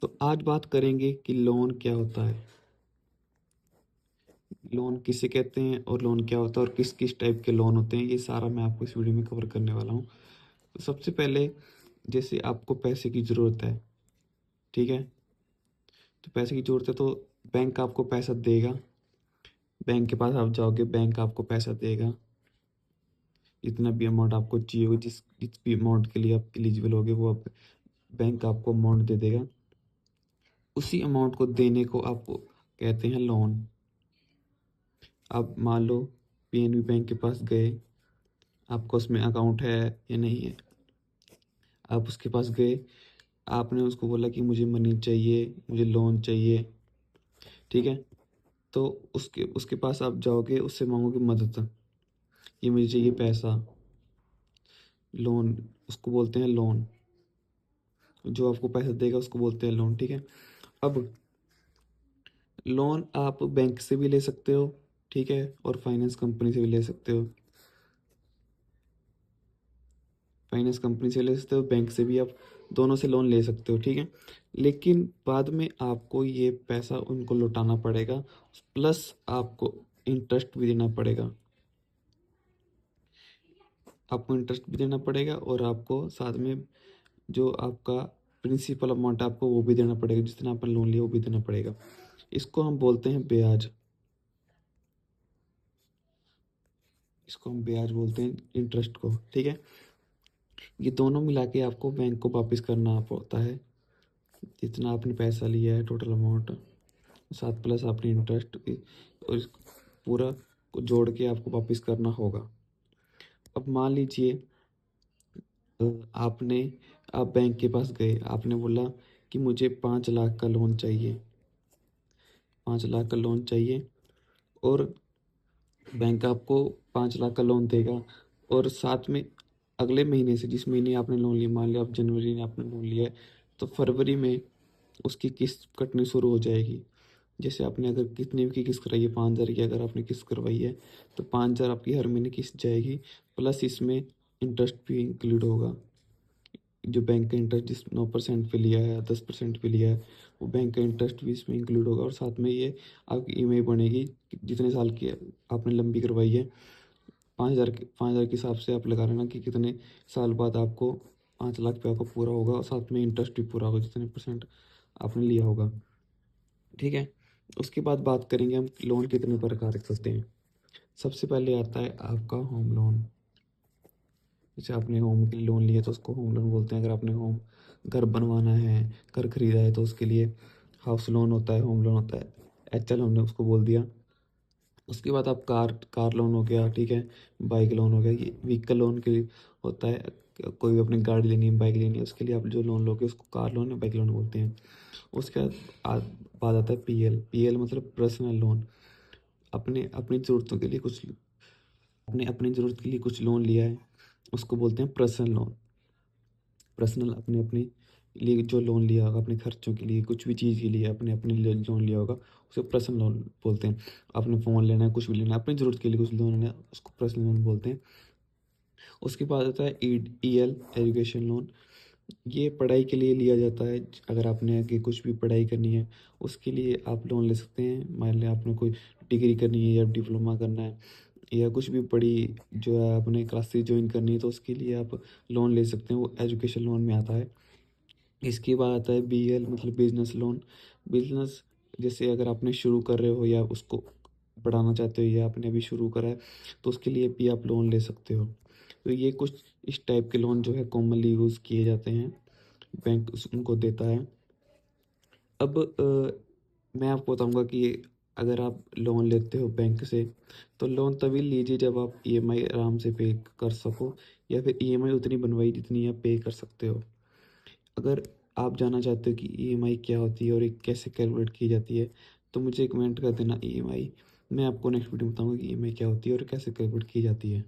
तो आज बात करेंगे कि लोन क्या होता है, लोन किसे कहते हैं और लोन क्या होता है और किस किस टाइप के लोन होते हैं, ये सारा मैं आपको इस वीडियो में कवर करने वाला हूँ। तो सबसे पहले, जैसे आपको पैसे की ज़रूरत है, ठीक है, तो पैसे की ज़रूरत है तो बैंक आपको पैसा देगा। बैंक के पास आप जाओगे, बैंक आपको पैसा देगा, जितना भी अमाउंट आपको चाहिए हो, जिस भी अमाउंट के लिए आप एलिजिबल होगे वो आप बैंक आपको अमाउंट दे देगा। उसी अमाउंट को देने को आपको कहते हैं लोन। आप मान लो पीएनबी बैंक के पास गए, आपका उसमें अकाउंट है या नहीं है, आप उसके पास गए, आपने उसको बोला कि मुझे मनी चाहिए, मुझे लोन चाहिए, ठीक है। तो उसके उसके पास आप जाओगे, उससे मांगोगे मदद, ये मुझे चाहिए पैसा, लोन, उसको बोलते हैं लोन। जो आपको पैसा देगा उसको बोलते हैं लोन, ठीक है। अब लोन आप बैंक से भी ले सकते हो, ठीक है, और फाइनेंस कंपनी से भी ले सकते हो। फाइनेंस कंपनी से ले सकते हो, बैंक से भी, आप दोनों से लोन ले सकते हो, ठीक है। लेकिन बाद में आपको ये पैसा उनको लौटाना पड़ेगा, प्लस आपको इंटरेस्ट भी देना पड़ेगा। आपको इंटरेस्ट भी देना पड़ेगा और आपको साथ में जो आपका प्रिंसिपल अमाउंट है आपको वो भी देना पड़ेगा, जितना आपने लोन लिया वो भी देना पड़ेगा। इसको हम बोलते हैं ब्याज। इसको हम ब्याज बोलते हैं, इंटरेस्ट को, ठीक है। ये दोनों मिला के आपको बैंक को वापस करना होता है, जितना आपने पैसा लिया है टोटल अमाउंट, साथ प्लस आपने इंटरेस्ट, और इस पूरा को जोड़ के आपको वापस करना होगा। अब मान लीजिए आपने आप बैंक के पास गए, आपने बोला कि मुझे 5 लाख का लोन चाहिए, 5 लाख का लोन चाहिए, और बैंक आपको 5 लाख का लोन देगा। और साथ में अगले महीने से, जिस महीने आपने लोन लिया, मान लिया आप जनवरी में आपने लोन लिया है, तो फरवरी में उसकी किस्त कटनी शुरू हो जाएगी। जैसे आपने अगर कितने की किस्त कराई है, 5 हज़ार की अगर आपने किस्त करवाई है, तो 5 हज़ार आपकी हर महीने किस्त जाएगी, प्लस इसमें इंटरेस्ट भी इंक्लूड होगा। जो बैंक का इंटरेस्ट जिस 9% पे लिया है, 10% पे लिया है, वो बैंक का इंटरेस्ट भी इसमें इंक्लूड होगा। और साथ में ये आपकी ईएमआई बनेगी, जितने साल की आपने लंबी करवाई है, 5 हज़ार के हिसाब से आप लगा लेना कि कितने साल बाद आपको 5 लाख पे आपको पूरा होगा, और साथ में इंटरेस्ट भी पूरा होगा, जितने परसेंट आपने लिया होगा, ठीक है। उसके बाद बात करेंगे हम लोन कितने प्रकार के होते हैं। सबसे पहले आता है आपका होम लोन। जैसे आपने होम के लिए लोन लिया तो उसको होम लोन बोलते हैं। अगर आपने होम घर बनवाना है, घर खरीदा है, तो उसके लिए हाउस लोन होता है, होम लोन होता है, एचएल हमने उसको बोल दिया। उसके बाद आप कार कार लोन हो गया, ठीक है, बाइक लोन हो गया। ये व्हीकल लोन के लिए होता है, कोई भी अपनी गाड़ी लेनी है, बाइक लेनी है, उसके लिए आप जो लोन लोगे उसको कार लोन या बाइक लोन बोलते हैं। उसके बाद आता है पीएल। पीएल मतलब पर्सनल लोन। अपने अपनी ज़रूरतों के लिए कुछ, आपने अपनी ज़रूरत के लिए कुछ लोन लिया है, उसको बोलते हैं पर्सनल लोन। पर्सनल अपने अपने लिए जो लोन लिया होगा, अपने खर्चों के लिए, कुछ भी चीज़ के लिए अपने अपने लिए लोन लिया होगा, उसे पर्सनल लोन बोलते हैं। आपने फ़ोन लेना है, कुछ भी लेना है, अपनी ज़रूरत के लिए कुछ लोन लेना है, उसको पर्सनल लोन बोलते हैं। उसके बाद आता है ईएल, एजुकेशन लोन। ये पढ़ाई के लिए लिया जाता है। अगर आपने आगे कुछ भी पढ़ाई करनी है, उसके लिए आप लोन ले सकते हैं। मान लें आपने कोई डिग्री करनी है या डिप्लोमा करना है, या कुछ भी बड़ी जो है आपने क्लासेस ज्वाइन करनी है, तो उसके लिए आप लोन ले सकते हैं, वो एजुकेशन लोन में आता है। इसके बाद आता है बीएल मतलब बिजनेस लोन। बिजनेस, जैसे अगर आपने शुरू कर रहे हो या उसको बढ़ाना चाहते हो, या आपने अभी शुरू करा है, तो उसके लिए भी आप लोन ले सकते हो। तो ये कुछ इस टाइप के लोन जो है कॉमनली यूज़ किए जाते हैं, बैंक उनको देता है। अब मैं आपको बताऊंगा कि अगर आप लोन लेते हो बैंक से, तो लोन तभी लीजिए जब आप ईएमआई आराम से पे कर सको, या फिर ईएमआई उतनी बनवाई जितनी आप पे कर सकते हो। अगर आप जानना चाहते हो कि ईएमआई क्या होती है और ये कैसे कैलकुलेट की जाती है, तो मुझे कमेंट कर देना ईएमआई। मैं आपको नेक्स्ट वीडियो में बताऊंगा कि ईएमआई क्या होती है और कैसे कैलकुलेट की जाती है।